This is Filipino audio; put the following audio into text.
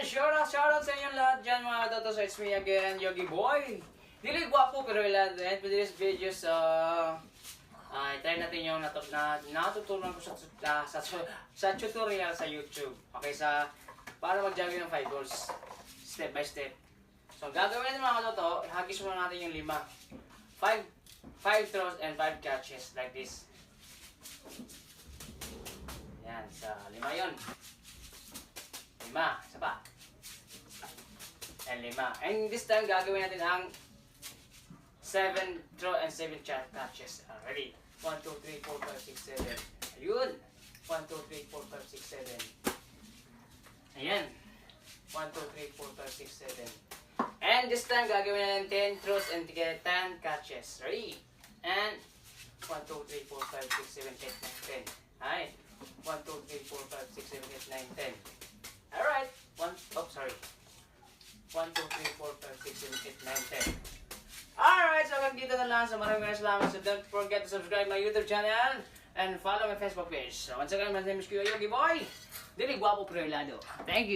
shoutout sa inyong lahat dyan mga katoto. So it's me again, Yogi Boy. Dili gwapo pero lahat. And for this video, try natin yung natutunan ko sa tutorial sa YouTube. Okay, para mag-jogging ng 5 balls. Step by step. So gagawin natin mga katoto, hagis muna natin yung 5 throws and 5 catches like this. Yan, sa 5 yun. 5, isa pa. And 5. And this time, gagawin natin ang 7 throw and 7 catches. Ready? 1, 2, 3, 4, 5, 6, 7. Ayun. 1, 2, 3, 4, 5, 6, 7. Ayan. 1, 2, 3, 4, 5, 6, 7. And this time, gagawin natin 10 throws and 10 catches. Ready? And 1, 2, 3, 4, 5, 6, 7, 8, 9, 10. Alright. 1, 2, 3, 4, 5, 6, 7, 8, 9, 10. Alright. 1, 2, 3, 4, 5, 6, 7, 8, 9, 10. Alright, so hanggang dito na lang. So maraming salamat. So don't forget to subscribe my YouTube channel and follow my Facebook page. So once again, my name is Yogi Boy. Dili guwapo pero hilado. Thank you.